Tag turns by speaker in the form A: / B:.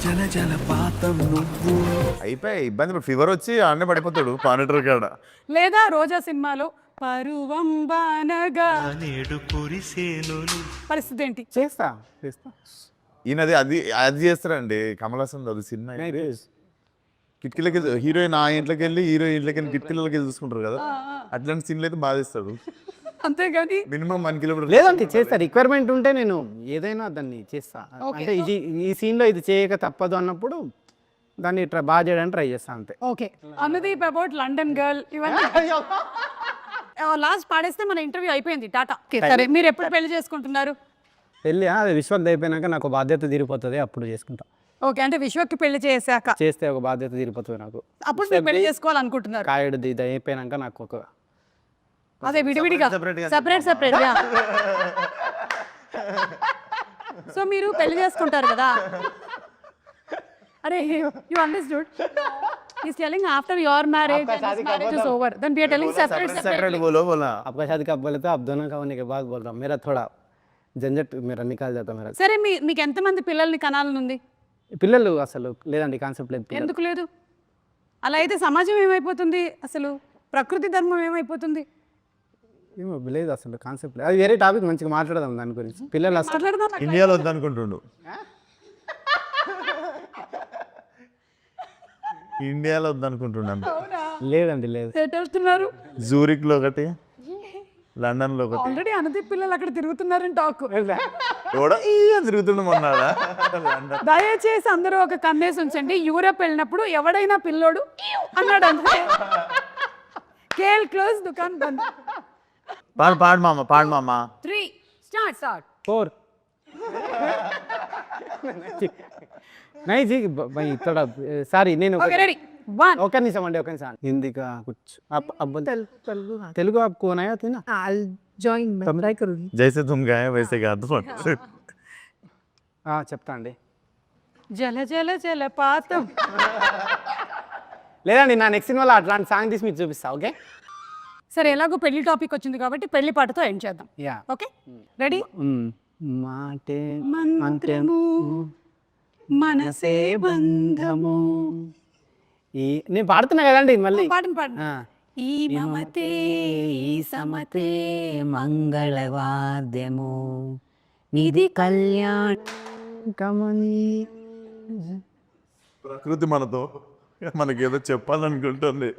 A: జల జలపాతం నువ్వు.
B: అయిపోయి ఇబ్బంది ఫీవర్ వచ్చి ఆడనే పడిపోతాడు పానిటర్ కాడ.
C: లేదా రోజా సినిమాలో పరువం బానగా
A: నేడు కురిసేను
C: పరిస్థితి ఏంటి?
D: చేస్తా
B: ఈయనది అది అది చేస్తారండి కమల్ హాసన్ అది సినిమా కిటికీలకి హీరోయిన్ ఆ ఇంట్లోకి వెళ్ళి హీరోయిన్ ఇంట్లోకి వెళ్ళి కిటికీలకి వెళ్ళి చూసుకుంటారు కదా అట్లాంటి సీన్లు అయితే బాగా చేస్తాడు.
C: అంతేగాని
B: మినిమం 1 కిలోమీటర్
D: లేదంటే చేస్తా, రిక్వైర్మెంట్ ఉంటే నేను ఏదైనా దాన్ని చేస్తా. అంటే ఈ సీన్లో ఇది చేయక తప్పదు అన్నప్పుడు దాన్ని బాగా చేయడానికి ట్రై చేస్తా అంతే.
C: Okay Anudeep about London girl ఇవన్నీ లాస్ట్ పాడేస్తే మన ఇంటర్వ్యూ అయిపోయింది టాటా. సరే మీరు ఎప్పుడు పెళ్లి చేసుకుంటున్నారు?
D: పెళ్ళి అది విశ్వక్ అయిపోయినాక నాకు బాధ్యత తీరిపోతుంది, అప్పుడు చేసుకుంటా.
C: ఓకే అంటే విశ్వక్కి పెళ్లి చేశాక
D: చేస్తే ఒక బాధ్యత తీరిపోతుంది నాకు.
C: అప్పుడు మీరు పెళ్లి చేసుకోవాలనుకుంటున్నారు?
D: కాయడు ఇది అయిపోయినాక నాకు ఒక
C: అదే విడివిడిగా సెపరేట్ సో మీరు పెళ్లి చేసుకుంటారు కదా. అరే you understood is telling after your marriage marriage is over then we are telling separate
B: बोलो बोला
D: आपका शादी कब बोले तो आप दोनों का होने के बाद बोल रहा हूँ. मेरा थोड़ा झंझट मेरा निकाल जाता मेरा.
C: సరే మీకు ఎంతమంది పిల్లల్ని కనాలని ఉంది?
D: పిల్లలు అసలు లేదండి, కాన్సెప్ట్ లేదు.
C: ఎందుకు లేదు? అలా అయితే సమాజం ఏమైపోతుంది, అసలు ప్రకృతి ధర్మం ఏమైపోతుంది?
D: ఏమో లేదు అసలు కాన్సెప్ట్ లేదు. అది వేరే టాపిక్, మంచిగా మాట్లాడదాం దాని గురించి. పిల్లలు అసలు
C: మాట్లాడదాం.
B: ఇండియాలో వద్దనుకుంటుండు. ఇండియాలో వద్దనుకుంటున్నాను.
D: లేదండి లేదు.
C: ఎటు వెళ్తున్నారు?
B: జూరిక్ లో ఒకటి, లండన్ లో ఒకటి.
C: ఆల్రెడీ అనుదీప్ పిల్లలు అక్కడ తిరుగుతున్నారని టాక్.
B: ఎవడో తిరుగుతుండ మొన్నాడా లండన్.
C: దయచేసి అందరూ ఒక కన్నేసి ఉంచండి. యూరోప్ వెళ్ళినప్పుడు ఎవడైనా పిల్లోడు అన్నాడు అంతే. కేల్ క్లోజ్ దుకాన్ బంద్.
B: పాడు మామ
C: 3 స్టార్ట్
D: 4 नहीं जी भाई थोड़ा సారీ నేను
C: ఓకే రెడీ 1
D: ఒక నిమిషం అండి, ఒక నిమిషం. హిందీగా कुछ अब తెలుగు आपको आया था ना?
E: I'll join.
D: तुम ट्राई करोगी?
B: జైసే తుమ్ గాయే వైసే కాదు.
D: చెప్తా అండి.
C: జల జల జలపాతం.
D: లేదండి నా నెక్స్ట్ సినిమాలో అట్లాంటి సాంగ్ తీసి మీకు చూపిస్తా. ఓకే
C: సరే ఎలాగో పెళ్లి టాపిక్ వచ్చింది కాబట్టి పెళ్లి పాటతో ఎండ్ చేద్దాం.
D: Yeah
C: okay ready?
D: మాటే
C: మంత్రము మనసే బంధము.
D: ఈ నేను పాడుతున్నా కదండి మళ్ళీ.
C: పాడండి. ఈ మమతే ఈ సమతే మంగళవాద్యము ఇది కళ్యాణ
D: కమని.
B: ప్రకృతి మనతో మనకేదో చెప్పాలనుకుంటుంది.